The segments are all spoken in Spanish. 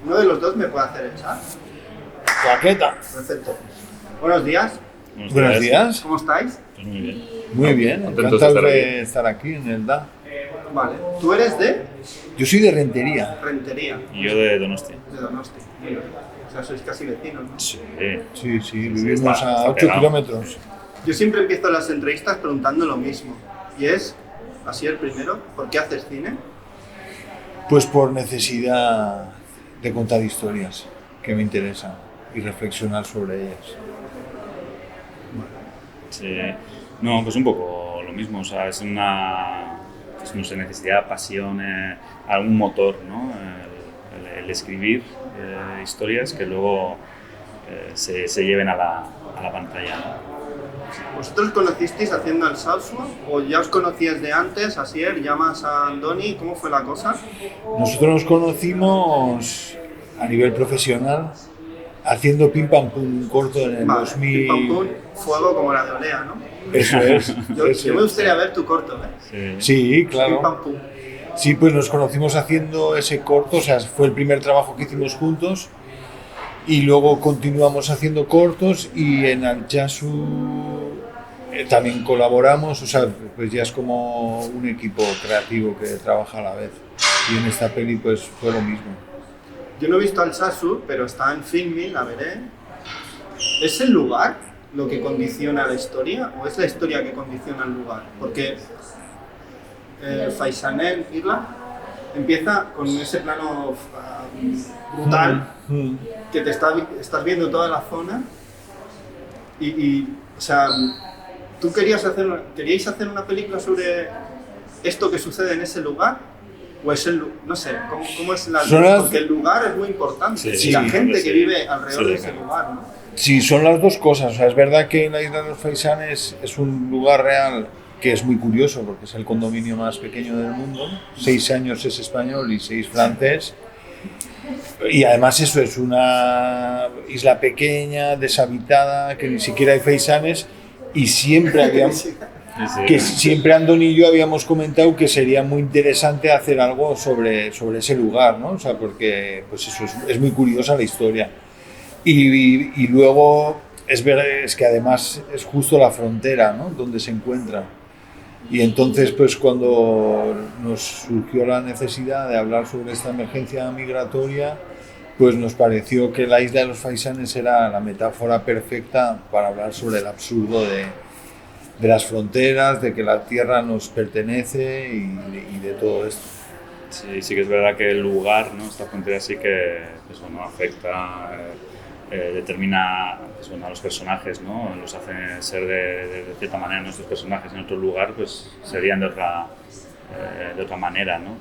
Uno de los dos me puede hacer el chat. Claqueta. Perfecto. Buenos días. Buenos días. ¿Cómo estáis? Pues muy bien. Muy bien, Contentos encantado de de estar aquí en el DA. Vale. ¿Tú eres de Yo soy de Rentería. Rentería? Y yo de Donosti. De Donosti. O sea, sois casi vecinos, ¿no? Sí. Sí, vivimos está a 8 pegado. kilómetros. Yo siempre empiezo las entrevistas preguntando lo mismo. Y es, así el primero, ¿por qué haces cine? Pues por necesidad de contar historias que me interesan y reflexionar sobre ellas. Sí. No, pues un poco lo mismo. O sea, es una pues, no sé, necesidad, pasión, algún motor, ¿no? El escribir historias que luego se lleven a la pantalla, ¿no? ¿Vosotros conocisteis haciendo el Salsua o ya os conocías de antes, Asier, llamas a Andoni? ¿Cómo fue la cosa? Nosotros nos conocimos a nivel profesional haciendo Pim Pam Pum, un corto en el Vale, 2000. Pim Pam Pum, fuego como la de Olea, ¿no? Eso es. Yo me gustaría ver tu corto, ¿eh? Sí, Pim claro. Pam Pum. Sí, pues nos conocimos haciendo ese corto, o sea, fue el primer trabajo que hicimos juntos y luego continuamos haciendo cortos y en Altsasu también colaboramos, o sea, pues ya es como un equipo creativo que trabaja a la vez y en esta peli pues fue lo mismo. Yo no he visto al Sasu, pero está en Filmin, la veré. ¿Es el lugar lo que condiciona la historia o es la historia que condiciona el lugar? Porque Faisanel, Irla, empieza con ese plano brutal que estás viendo toda la zona o sea, ¿tú queríais hacer una película sobre esto que sucede en ese lugar? ¿O es no sé, cómo es porque el lugar es muy importante, Sí, y la gente que sí. vive alrededor Sí, de ese claro. lugar, ¿no? Sí, son las dos cosas, o sea, es verdad que la isla de los Faisanes es un lugar real que es muy curioso porque es el condominio más pequeño del mundo, 6 años es español y 6 francés. Y además eso es una isla pequeña, deshabitada, que ni siquiera hay faisanes y siempre habíamos, que siempre Andoni y yo habíamos comentado que sería muy interesante hacer algo sobre ese lugar, ¿no? O sea, porque pues eso es muy curiosa la historia. Y luego es que además es justo la frontera, ¿no? Donde se encuentra. Y entonces, pues cuando nos surgió la necesidad de hablar sobre esta emergencia migratoria, pues nos pareció que la isla de los Faisanes era la metáfora perfecta para hablar sobre el absurdo de las fronteras, de que la tierra nos pertenece y de todo esto. Sí que es verdad que el lugar, ¿no? Esta frontera sí que pues, bueno, afecta, determina pues, bueno, a los personajes, ¿no? Los hace ser de cierta manera. Nuestros personajes en otro lugar pues, serían de otra manera, ¿no?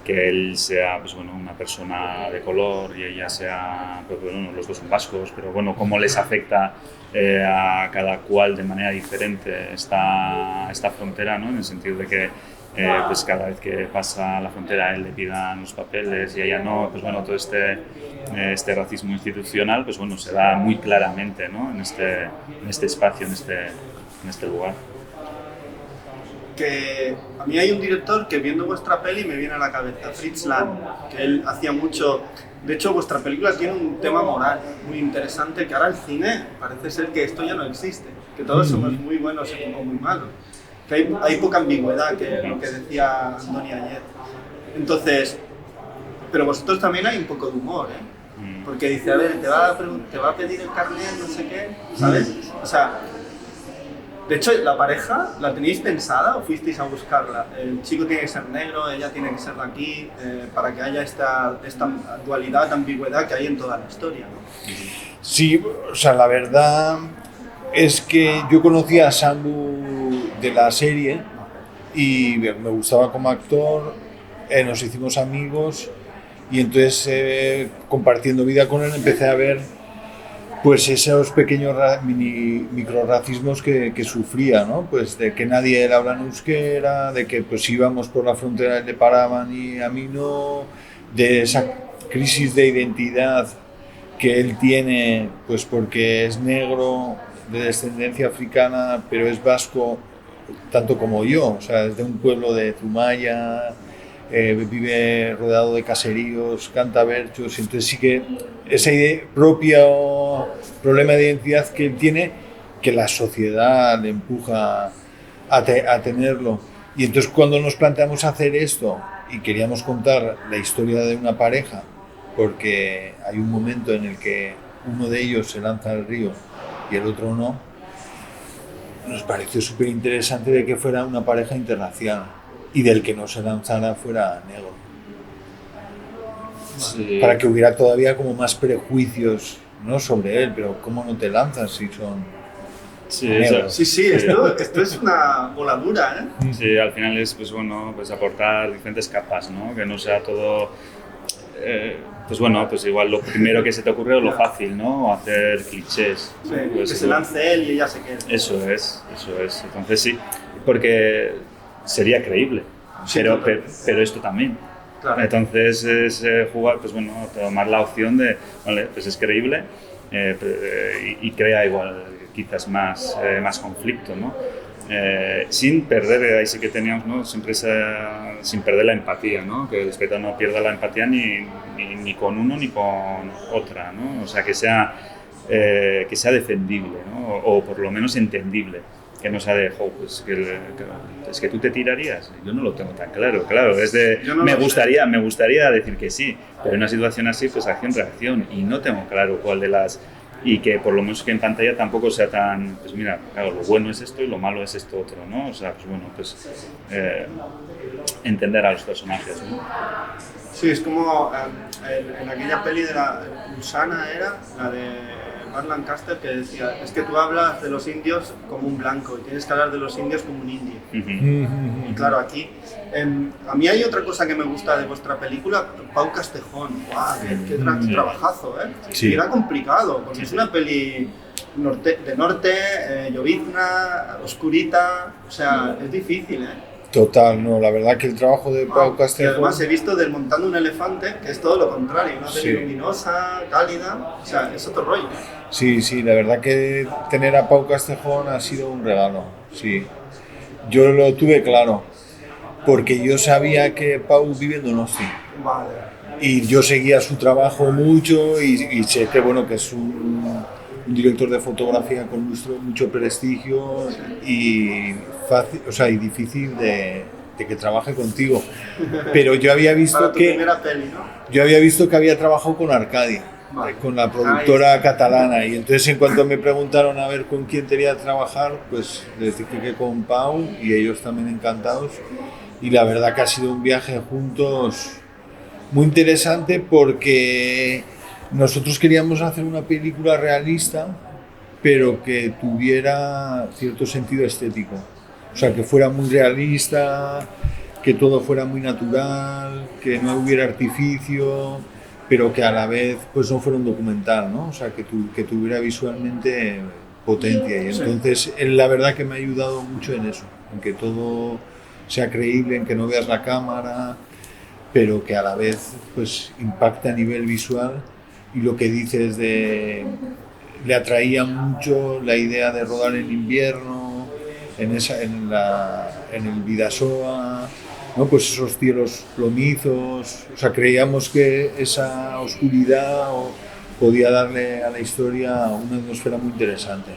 Que él sea pues, bueno, una persona de color y ella sea, pues, bueno, los dos son vascos, pero bueno, cómo les afecta a cada cual de manera diferente esta frontera, ¿no? En el sentido de que pues cada vez que pasa la frontera a él le pidan los papeles y a ella no, pues bueno, todo este racismo institucional pues bueno, se da muy claramente, ¿no? en este espacio, en este lugar. Que a mí hay un director que viendo vuestra peli me viene a la cabeza, Fritz Lang, que él hacía mucho. De hecho, vuestra película tiene un tema moral muy interesante que ahora el cine parece ser que esto ya no existe, que todos somos muy buenos o muy malos, que hay poca ambigüedad, que lo que decía Andoni ayer. Entonces, pero vosotros también hay un poco de humor, ¿eh? Porque dice, a ver, te va a pedir el carnet, no sé qué, ¿sabes? O sea, de hecho, ¿la pareja la teníais pensada o fuisteis a buscarla? El chico tiene que ser negro, ella tiene que ser de aquí, para que haya esta dualidad, ambigüedad que hay en toda la historia, ¿no? Sí, o sea, la verdad es que yo conocía a Sandu de la serie y me gustaba como actor, nos hicimos amigos y entonces compartiendo vida con él empecé a ver pues esos pequeños microracismos que sufría, ¿no? Pues de que nadie le habla en euskera, de que pues íbamos por la frontera y le paraban y a mí no, de esa crisis de identidad que él tiene, pues porque es negro, de descendencia africana, pero es vasco tanto como yo, o sea, es de un pueblo de Zumaya, vive rodeado de caseríos, canta berchos, entonces sí que ese propio problema de identidad que él tiene, que la sociedad le empuja a tenerlo. Y entonces cuando nos planteamos hacer esto y queríamos contar la historia de una pareja, porque hay un momento en el que uno de ellos se lanza al río y el otro no, nos pareció súper interesante de que fuera una pareja interracial y del que no se lanzara fuera negro. Sí. Para que hubiera todavía como más prejuicios, ¿no?, sobre él, pero ¿cómo no te lanzas si son Sí, negros? Sí, esto es una voladura, ¿eh? Sí, al final es pues bueno, pues aportar diferentes capas, ¿no? Que no sea todo pues bueno, pues igual lo primero que se te ocurre o lo fácil, ¿no? O hacer clichés. Sí, Pues, que se lance él y ella se quede. Eso es. Entonces sí, porque sería creíble, Sí, pero esto también. Claro. Entonces es jugar, pues bueno, tomar la opción de, vale, pues es creíble y crea igual quizás más conflicto, ¿no? Sin perder, ahí sí que teníamos, ¿no?, siempre sin perder la empatía, ¿no? Que el espectador no pierda la empatía ni con uno ni con otra, ¿no? O sea, que sea defendible, ¿no? O por lo menos entendible, que no sea de, pues es que tú te tirarías. Yo no lo tengo tan claro, es de, Yo no me lo gustaría decir que sí, pero en una situación así, pues acción-reacción, y no tengo claro cuál de las... Y que por lo menos que en pantalla tampoco sea tan, pues mira, claro, lo bueno es esto y lo malo es esto otro, ¿no? O sea, pues bueno, pues entender a los personajes, ¿no? Sí, es como en aquella peli de la Usana, era la de Mark Lancaster, que decía, es que tú hablas de los indios como un blanco y tienes que hablar de los indios como un indio. Y claro, aquí, a mí hay otra cosa que me gusta de vuestra película, Pau Castejón. ¡Guau! ¡Qué trabajazo! Sí. Y era complicado, porque es una peli de norte, llovizna, oscurita, o sea, es difícil, ¿eh? Total, no, la verdad que el trabajo de Pau Y Castejón... además he visto Desmontando un elefante, que es todo lo contrario, una peli Sí. luminosa, cálida, o sea, es otro rollo. Sí, la verdad que tener a Pau Castejón ha sido un regalo, sí. Yo lo tuve claro, porque yo sabía que Pau vive en Donosti. Vale. Y yo seguía su trabajo mucho y sé que, bueno, que es un director de fotografía con mucho prestigio y fácil, o sea, y difícil de que trabaje contigo. Pero yo había visto Para tu que primera peli, ¿no? yo había visto que había trabajado con Arcadia, Vale. con la productora catalana, y entonces en cuanto me preguntaron a ver con quién quería trabajar, pues les dije que con Pau, y ellos también encantados, y la verdad que ha sido un viaje juntos muy interesante, porque nosotros queríamos hacer una película realista, pero que tuviera cierto sentido estético, o sea, que fuera muy realista, que todo fuera muy natural, que no hubiera artificio, pero que a la vez pues no fuera un documental, ¿no? O sea, que tuviera visualmente potencia. Y entonces él, la verdad que me ha ayudado mucho en eso, en que todo sea creíble, en que no veas la cámara, pero que a la vez pues impacta a nivel visual. Y lo que dices le atraía mucho la idea de rodar en invierno, en el Bidasoa, ¿no? Pues esos cielos plomizos, o sea, creíamos que esa oscuridad podía darle a la historia una atmósfera muy interesante.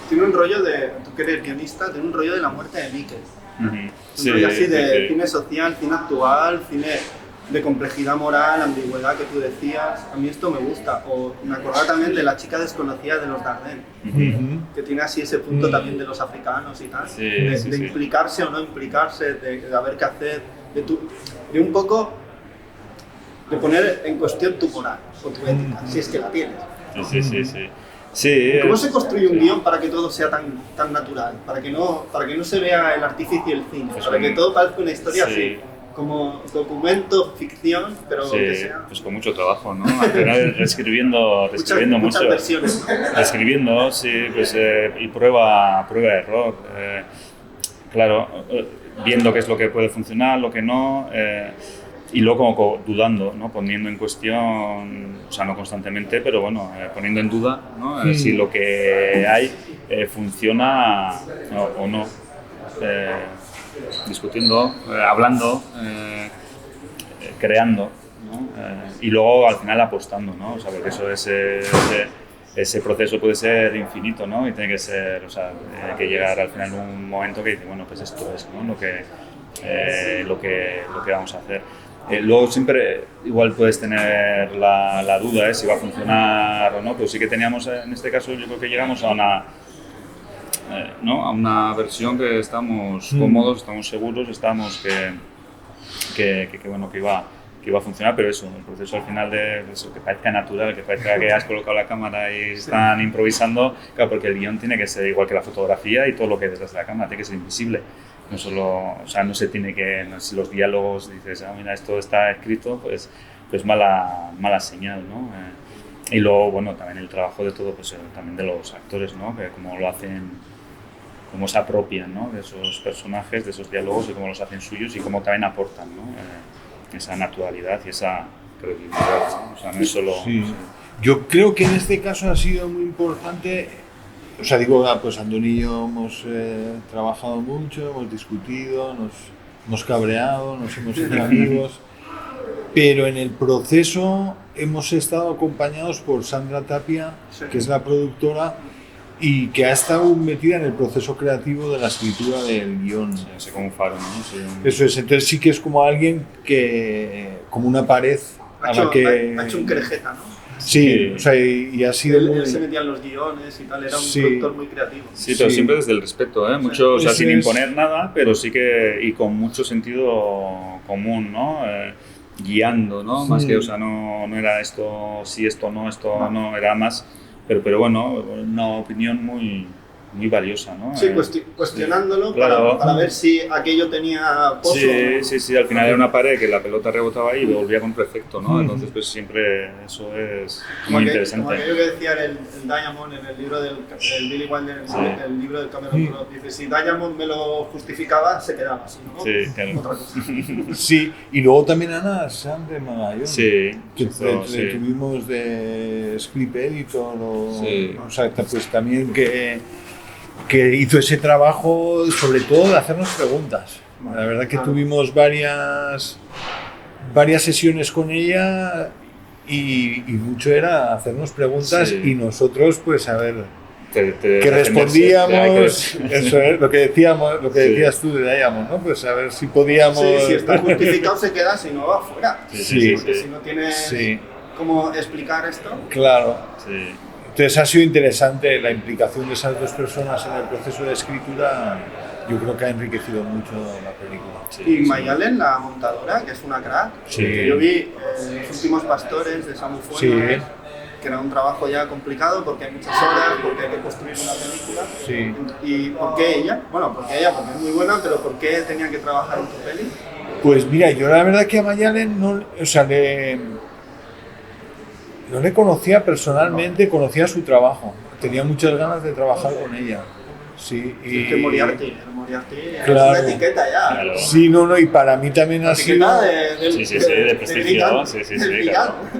Tiene un rollo de, tú que eres guionista, tiene un rollo de la muerte de Miquel. Sí, Un rollo así de sí. cine social, cine actual, cine de complejidad moral, ambigüedad que tú decías. A mí esto me gusta. O me acordaba también de La chica desconocida de los Dardenne, que tiene así ese punto también de los africanos y tal, Sí, de sí. implicarse o no implicarse, de saber qué hacer, de un poco de poner en cuestión tu moral o tu ética, si es que la tienes. Sí, ¿Cómo se construye un guión para que todo sea tan natural? Para que no se vea el artificio y el cine, para que todo parezca una historia así, como documento, ficción, pero sí, que sea... pues con mucho trabajo, ¿no? Al final reescribiendo muchas mucho. versiones, ¿no? Reescribiendo, sí, pues y prueba error. Claro, viendo qué es lo que puede funcionar, lo que no, y luego como dudando, ¿no? Poniendo en cuestión, o sea, no constantemente, pero bueno, poniendo en duda, ¿no? Si lo que hay funciona o no. Discutiendo, hablando, creando, ¿no? Y luego al final apostando, ¿no? O sea, porque eso ese proceso puede ser infinito, ¿no? Y tiene que ser, o sea, hay que llegar al final un momento que dice, bueno, pues esto es, ¿no? lo que vamos a hacer. Luego siempre igual puedes tener la duda si va a funcionar o no, pero sí que teníamos, en este caso yo creo que llegamos a una versión que estamos cómodos, estamos seguros, estamos que iba a funcionar, pero eso, el proceso al final de eso, que parezca natural, que parezca que has colocado la cámara y están improvisando, claro, porque el guión tiene que ser igual que la fotografía y todo lo que hay detrás de la cámara, tiene que ser invisible. No solo, o sea, no se tiene que, no, si los diálogos dices, mira, esto está escrito, pues mala señal, ¿no? Y luego, bueno, también el trabajo de todo, pues también de los actores, ¿no? Que cómo lo hacen, cómo se apropian, ¿no? De esos personajes, de esos diálogos y cómo los hacen suyos y cómo también aportan, ¿no? Esa naturalidad y esa credibilidad, ¿no? O sea, no es solo... Sí. Yo creo que en este caso ha sido muy importante, o sea, digo, pues Antoni y yo hemos trabajado mucho, hemos discutido, nos hemos cabreado, nos hemos hecho amigos, pero en el proceso hemos estado acompañados por Sandra Tapia, que es la productora, y que ha estado metida en el proceso creativo de la escritura del guión. Sí, así como un faro, ¿no? Sí. Eso es, entonces sí que es como alguien que, como una pared ha hecho un crejeta, ¿no? Sí, o sea, y ha sido él se metía en los guiones y tal, era un productor muy creativo. Sí, pero siempre desde el respeto, ¿eh? Mucho, o sea, sin imponer nada, pero sí que, y con mucho sentido común, ¿no? Guiando, ¿no? Más que, o sea, no era esto, sí, esto no, era más, pero bueno, una opinión muy valiosa, ¿no? Sí, cuestionándolo para ver si aquello tenía pozo. Sí, al final era una pared que la pelota rebotaba ahí y volvía con otro efecto, ¿no? Entonces, pues siempre eso es muy interesante. Como aquello que decía el Diamond en el libro del Billy Wilder, el libro del Cameron Crowe, dice, si Diamond me lo justificaba, se quedaba así, ¿no? Sí, claro. Otra cosa. Sí, y luego también Ana San de Magallón, que sí. tuvimos de Script Editor, o sea, pues también que hizo ese trabajo, sobre todo de hacernos preguntas. La verdad que tuvimos varias sesiones con ella y mucho era hacernos preguntas y nosotros pues a ver que respondíamos, eso es lo que decíamos, lo que decías tú de Diamond, ¿no? Pues a ver si podíamos... Sí, si está justificado se queda, si no va fuera. Sí. Porque si no tiene cómo explicar esto... Claro. Sí. Entonces ha sido interesante la implicación de esas dos personas en el proceso de escritura, yo creo que ha enriquecido mucho la película. Y Mayalen, la montadora, que es una crack, que yo vi Los últimos pastores de Samu Fuentes, que era un trabajo ya complicado porque hay muchas horas, porque hay que construir una película. ¿Y por qué ella? Bueno, porque es muy buena, pero ¿por qué tenía que trabajar en tu peli? Pues mira, yo la verdad que a Mayalen no le conocía personalmente, conocía su trabajo. Tenía muchas ganas de trabajar con ella. Sí, y que Moriarty claro, es una etiqueta ya. Claro. Sí, y para mí también ha sido... de prestigio.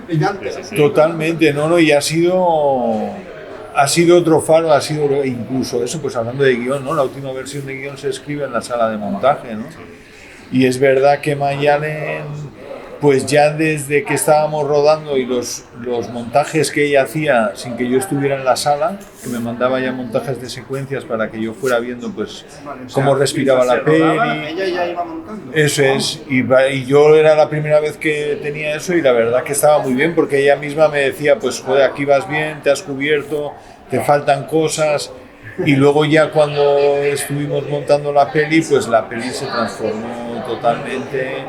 Brillante. Totalmente, y ha sido otro faro, ha sido incluso eso, pues hablando de guión, ¿no? La última versión de guión se escribe en la sala de montaje, ¿no? Y es verdad que Mayalen, pues ya desde que estábamos rodando y los montajes que ella hacía sin que yo estuviera en la sala, que me mandaba ya montajes de secuencias para que yo fuera viendo pues cómo respiraba la peli. Ella ya iba montando. Eso es, y yo era la primera vez que tenía eso y la verdad que estaba muy bien porque ella misma me decía, pues joder, aquí vas bien, te has cubierto, te faltan cosas. Y luego ya cuando estuvimos montando la peli, pues la peli se transformó totalmente.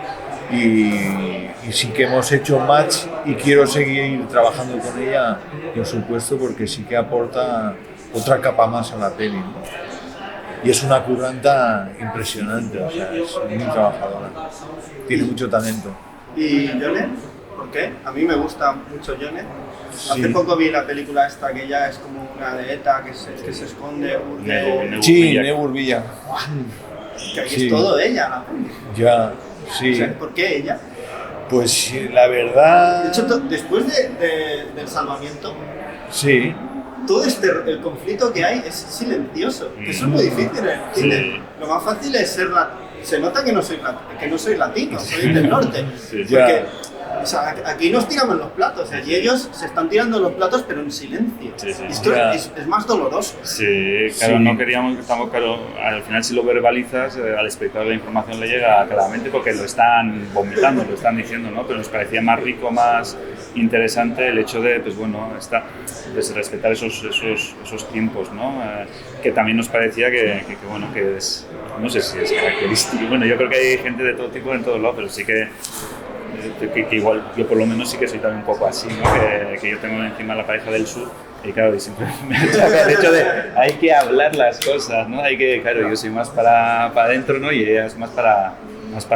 Y sí que hemos hecho match y quiero seguir trabajando con ella, por supuesto, porque sí que aporta otra capa más a la peli, ¿no? Y es una curranta impresionante, o sea, es muy trabajadora, tiene mucho talento. ¿Y Yone? ¿Por qué? A mí me gusta mucho Yone. Hace poco vi la película esta que ya es como una de ETA, que se esconde. Neu Urbilla. Que ahí es todo ella, la peli. Ya. Sí. O sea, ¿por qué ella? Pues la verdad... De hecho, después del salvamiento, todo el conflicto que hay es silencioso. Eso es muy difícil en el cine. Lo más fácil es ser se nota que no soy latino, soy del norte. Sí, Porque, o sea, aquí nos tiramos los platos, y ellos se están tirando los platos, pero en silencio. Sí, sí. Esto es más doloroso. Sí, claro, Sí. no queríamos, estamos, claro, al final si lo verbalizas, al espectador la información le llega claramente porque lo están vomitando, lo están diciendo, ¿no? Pero nos parecía más rico, más interesante el hecho de, pues bueno, respetar esos tiempos, ¿no? Que también nos parecía que bueno, que es, no sé si es característico, bueno, yo creo que hay gente de todo tipo en todos lados, pero sí que igual yo por lo menos sí que soy también un poco así, ¿no? Que yo tengo encima la pareja del sur y claro, y siempre me achaca el hecho de hay que hablar las cosas, ¿no? Hay que, claro, yo soy más para adentro, ¿no? Y ella es más para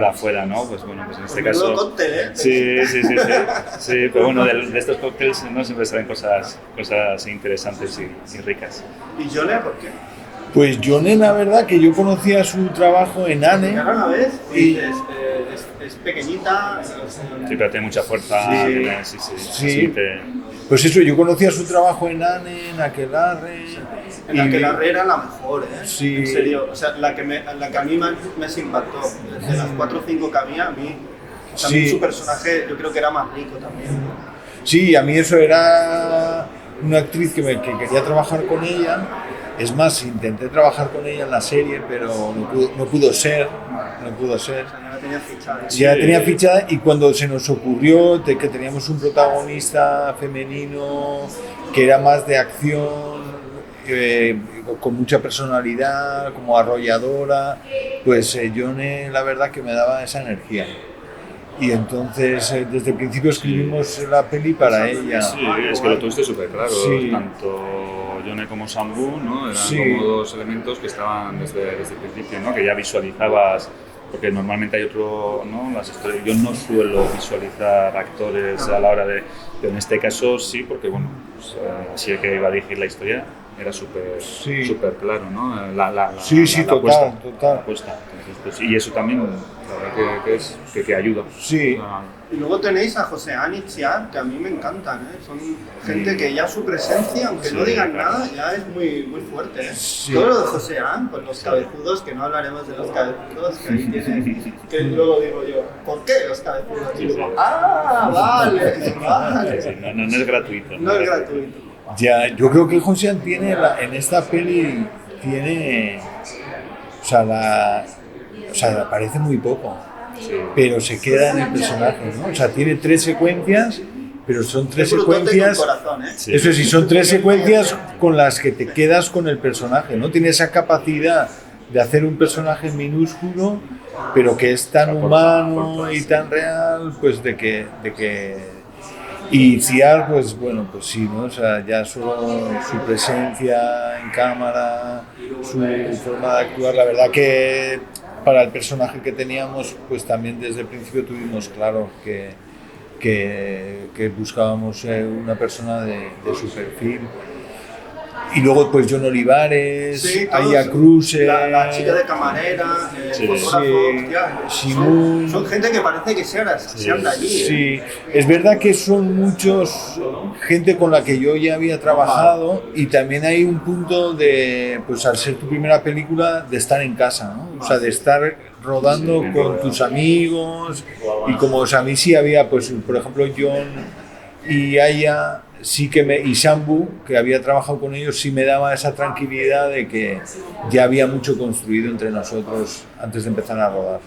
afuera, ¿no? Pues bueno, pues en este caso... Cóctel, ¿eh? Sí, pero bueno, de estos cócteles no siempre salen cosas interesantes y ricas. ¿Y Yone, por qué? Pues Yone, la verdad que yo conocía su trabajo en ANE. Llegaron una vez y dices, es pequeñita. Sí, pero tiene mucha fuerza. Sí. Pues eso, yo conocía su trabajo en ANE, en Aquelarre. En Aquelarre era la mejor, ¿eh? Sí. En serio, o sea, la que a mí más me impactó. De las 4 o 5 que había, a mí también Sí. su personaje yo creo que era más rico también. Sí, a mí eso era una actriz que quería trabajar con ella. Es más, intenté trabajar con ella en la serie, pero no pudo ser. O sea, ya la tenía fichada. Ya la tenía fichada y cuando se nos ocurrió que teníamos un protagonista femenino que era más de acción, con mucha personalidad, como arrolladora, pues Yone la verdad que me daba esa energía. Y entonces desde el principio escribimos la peli para ella. Sí, es que lo tuviste súper claro. Sí. Tanto Yone como Sambu, ¿no? Eran Sí. como dos elementos que estaban desde el principio, ¿no? Que ya visualizabas, porque normalmente hay otro, ¿no? Las historias, yo no suelo visualizar actores a la hora de, pero en este caso sí, porque bueno, pues, así que iba a dirigir la historia era súper claro, ¿no? Sí, total. La apuesta. Entonces, pues, y eso también, la verdad que ayuda. Sí. Y luego tenéis a Josean y Chiar, que a mí me encantan, ¿eh? Son gente que ya su presencia, aunque no digan nada, ya es muy, muy fuerte, ¿eh? Sí. Todo lo de Josean, con los cabezudos, que no hablaremos de los cabezudos, que ahí tiene, que luego digo yo, ¿por qué los cabezudos? Y digo, vale. Sí, no es gratuito. No es gratuito. Ya, yo creo que Josean tiene en esta peli tiene, o sea, aparece muy poco, Sí. pero se queda en el personaje, ¿no? O sea, tiene 3 secuencias, pero son 3 Qué brutote secuencias. con corazón, ¿eh? Sí. Eso sí, son 3 secuencias con las que te quedas con el personaje, ¿no? Tiene esa capacidad de hacer un personaje minúsculo, pero que es tan humano y tan real, pues de que y Ciar, pues bueno, pues sí, ¿no? O sea, ya solo su presencia en cámara, su forma de actuar, la verdad que para el personaje que teníamos, pues también desde el principio tuvimos claro que buscábamos una persona de su perfil. Y luego pues John Olivares, Sí, Aya todos, Cruz, la chica de camarera, el Sí. fotógrafo, Sí. hostia, Simón. son gente que parece que sean de allí. ¿eh? Sí, es verdad que son muchos gente con la que yo ya había trabajado y también hay un punto de, pues al ser tu primera película, de estar en casa, ¿no? O sea, de estar rodando con tus amigos y como o sea, a mí sí había, pues por ejemplo John y Aya sí que y Sambu, que había trabajado con ellos, sí me daba esa tranquilidad de que ya había mucho construido entre nosotros antes de empezar a rodar.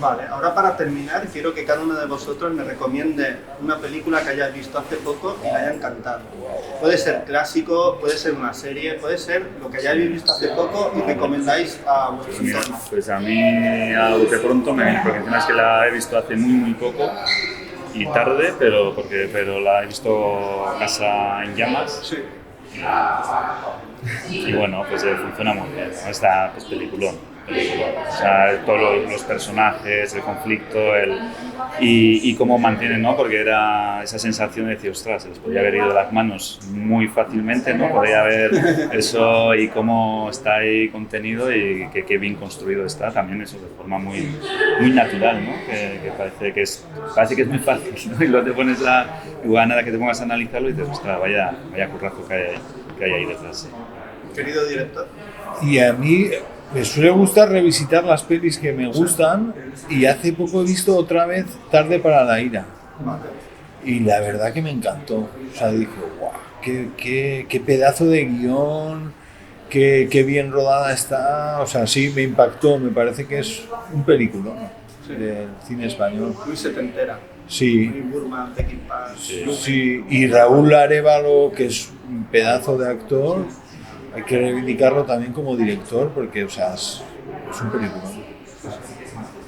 Vale, ahora para terminar, quiero que cada uno de vosotros me recomiende una película que hayáis visto hace poco y le haya encantado. Puede ser clásico, puede ser una serie, puede ser lo que hayáis visto hace poco y recomendáis a vuestro Mira, entorno. pues a mí de pronto me viene, porque encima es que la he visto hace muy poco y tarde, pero la he visto Casa en Llamas. Sí. Y bueno, pues funciona muy bien, ¿no? Esta pues, peliculón. O sea, todos los personajes, el conflicto, y cómo mantienen, ¿no? Porque era esa sensación de decir, ostras, se les podía haber ido de las manos muy fácilmente, ¿no? Podía haber eso y cómo está ahí contenido y qué bien construido está, también eso de forma muy natural, ¿no? Que parece que es muy fácil, ¿no? Y luego te pones igual nada que te pongas a analizarlo y dices, ostras, vaya currazo que hay ahí detrás. Sí. Querido director. Y a mí, Me suele gustar revisitar las pelis que me gustan y hace poco he visto otra vez Tarde para la ira. Y la verdad que me encantó. O sea, dije, guau, qué pedazo de guión, qué bien rodada está. O sea, sí, me impactó. Me parece que es un película, ¿no? Del cine español. Muy setentera. Sí. Muy Burman, Peckinpah. Sí, y Raúl Arévalo, que es un pedazo de actor, hay que reivindicarlo también como director, porque, o sea, es un película.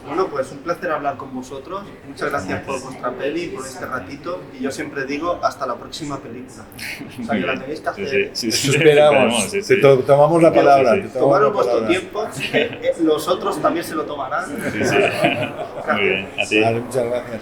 Bueno, pues un placer hablar con vosotros. Muchas gracias por vuestra peli, por este ratito. Y yo siempre digo, hasta la próxima película. O sea, que la tenéis que hacer. Sí, Eso esperamos. Sí, sí. Te tomamos la palabra. Tomaros vuestro tiempo. Los otros también se lo tomarán. Sí, sí. Muy bien. A ti. Vale, muchas gracias.